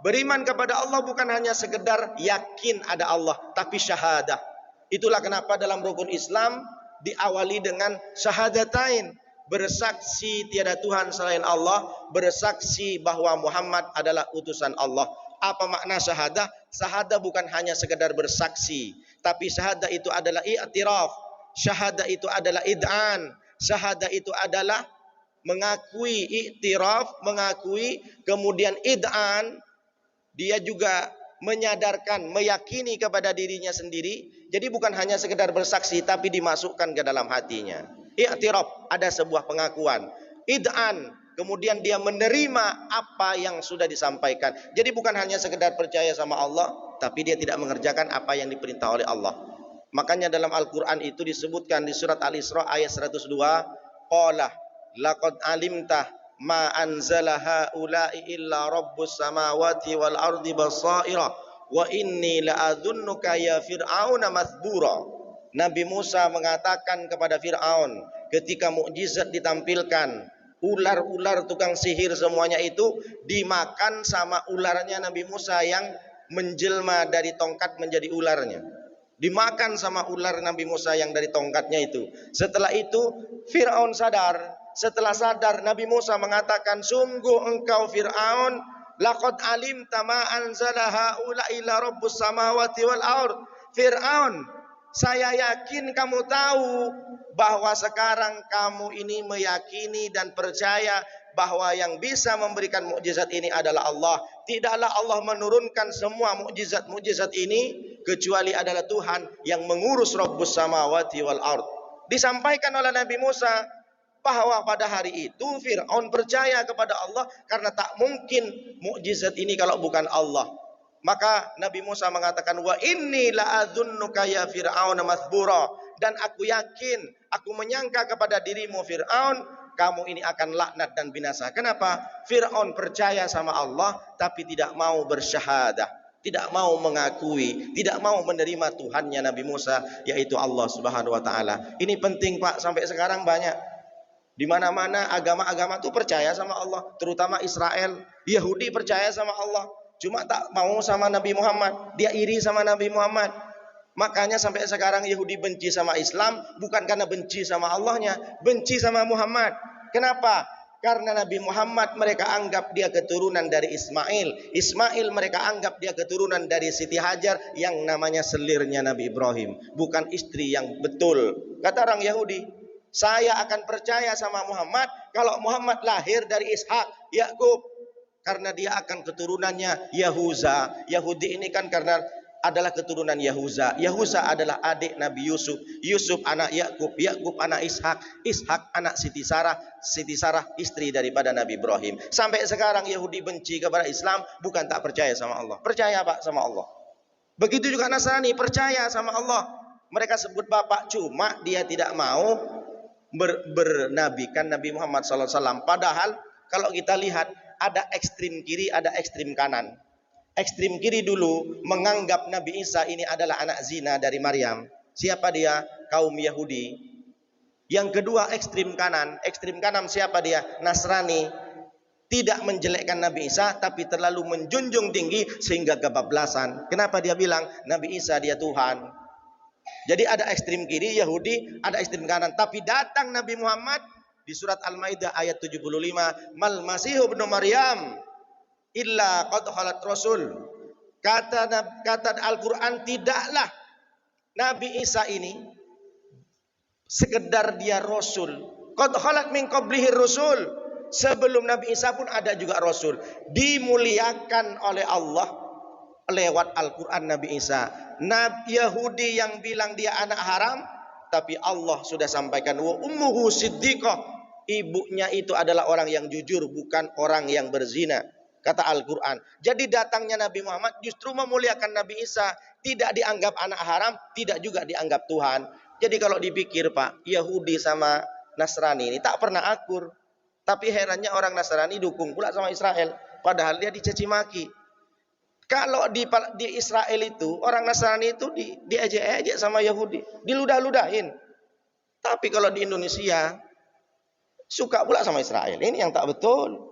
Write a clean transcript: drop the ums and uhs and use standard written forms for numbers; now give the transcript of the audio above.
Beriman kepada Allah bukan hanya sekedar yakin ada Allah, tapi syahadah. Itulah kenapa dalam rukun Islam diawali dengan syahadatain, bersaksi tiada Tuhan selain Allah, bersaksi bahwa Muhammad adalah utusan Allah. Apa makna syahadah? Syahadah bukan hanya sekedar bersaksi, tapi syahadah itu adalah i'tiraf, syahadah itu adalah id'an, syahadah itu adalah mengakui, i'tiraf, mengakui, kemudian id'an, dia juga menyadarkan, meyakini kepada dirinya sendiri. Jadi bukan hanya sekedar bersaksi, tapi dimasukkan ke dalam hatinya. I'tiraf, ada sebuah pengakuan. Id'an, kemudian dia menerima apa yang sudah disampaikan. Jadi bukan hanya sekedar percaya sama Allah, tapi dia tidak mengerjakan apa yang diperintah oleh Allah. Makanya dalam Al-Quran itu disebutkan di surat Al-Isra ayat 102, qala laqad alimtah ma anzala haula'i illa rabbus samawati wal ardi basaira wa inni la'adhunnuka ya fir'auna mathbura. Nabi Musa mengatakan kepada Fir'aun ketika mukjizat ditampilkan, ular-ular tukang sihir semuanya itu dimakan sama ularnya Nabi Musa yang menjelma dari tongkat menjadi ularnya. Dimakan sama ular Nabi Musa yang dari tongkatnya itu. Setelah itu Fir'aun sadar. Setelah sadar, Nabi Musa mengatakan, sungguh engkau Fir'aun, laqad alimta ma anzala haula illa rabbus samawati wal ard. Fir'aun, saya yakin kamu tahu bahwa sekarang kamu ini meyakini dan percaya bahwa yang bisa memberikan mukjizat ini adalah Allah. Tidaklah Allah menurunkan semua mukjizat-mukjizat ini kecuali adalah Tuhan yang mengurus Rabbus samawati wal ard. Disampaikan oleh Nabi Musa bahwa pada hari itu Fir'aun percaya kepada Allah karena tak mungkin mukjizat ini kalau bukan Allah. Maka Nabi Musa mengatakan, wa inni la'adhunnuka ya Fir'aun mathbura, dan aku yakin, aku menyangka kepada dirimu Fir'aun, kamu ini akan laknat dan binasa. Kenapa? Fir'aun percaya sama Allah tapi tidak mau bersyahadah, tidak mau mengakui, tidak mau menerima Tuhannya Nabi Musa, yaitu Allah Subhanahu wa taala. Ini penting Pak, sampai sekarang banyak di mana-mana agama-agama itu percaya sama Allah, terutama Israel. Yahudi percaya sama Allah, cuma tak mau sama Nabi Muhammad, dia iri sama Nabi Muhammad. Makanya sampai sekarang Yahudi benci sama Islam bukan karena benci sama Allahnya, benci sama Muhammad. Kenapa? Karena Nabi Muhammad mereka anggap dia keturunan dari Ismail. Ismail mereka anggap dia keturunan dari Siti Hajar yang namanya selirnya Nabi Ibrahim, bukan istri yang betul. Kata orang Yahudi, saya akan percaya sama Muhammad kalau Muhammad lahir dari Ishak, Yakub, karena dia akan keturunannya Yahuza. Yahudi ini kan karena adalah keturunan Yahuza. Yahuza adalah adik Nabi Yusuf. Yusuf anak Yakub, Yakub anak Ishak, Ishak anak Siti Sarah, Siti Sarah istri daripada Nabi Ibrahim. Sampai sekarang Yahudi benci kepada Islam bukan tak percaya sama Allah, percaya Pak sama Allah. Begitu juga Nasrani percaya sama Allah. Mereka sebut Bapak, cuma dia tidak mau bernabikan Nabi Muhammad SAW. Padahal kalau kita lihat ada ekstrim kiri, ada ekstrim kanan. Ekstrim kiri dulu menganggap Nabi Isa ini adalah anak zina dari Maryam. Siapa dia? Kaum Yahudi. Yang kedua ekstrim kanan siapa dia? Nasrani. Tidak menjelekkan Nabi Isa tapi terlalu menjunjung tinggi sehingga kebablasan. Kenapa dia bilang Nabi Isa dia Tuhan? Jadi ada ekstrim kiri Yahudi, ada ekstrim kanan. Tapi datang Nabi Muhammad di surat Al-Maidah ayat 75, mal masihu ibnu Maryam illa qad khalat rasul. Kata Al-Quran, tidaklah Nabi Isa ini sekedar dia rasul. Qad khalat min qablihi rasul. Sebelum Nabi Isa pun ada juga rasul. Dimuliakan oleh Allah lewat Al-Quran Nabi Isa. Nabi Yahudi yang bilang dia anak haram, tapi Allah sudah sampaikan wa ummuhu siddiqah, ibunya itu adalah orang yang jujur, bukan orang yang berzina, kata Al-Quran. Jadi datangnya Nabi Muhammad justru memuliakan Nabi Isa, tidak dianggap anak haram, tidak juga dianggap Tuhan. Jadi kalau dipikir Pak, Yahudi sama Nasrani ini tak pernah akur. Tapi herannya orang Nasrani dukung pula sama Israel, padahal dia dicaci maki. Kalau di Israel itu orang Nasrani itu diejek-ejek sama Yahudi, diludah-ludahin. Tapi kalau di Indonesia suka pula sama Israel. Ini yang tak betul.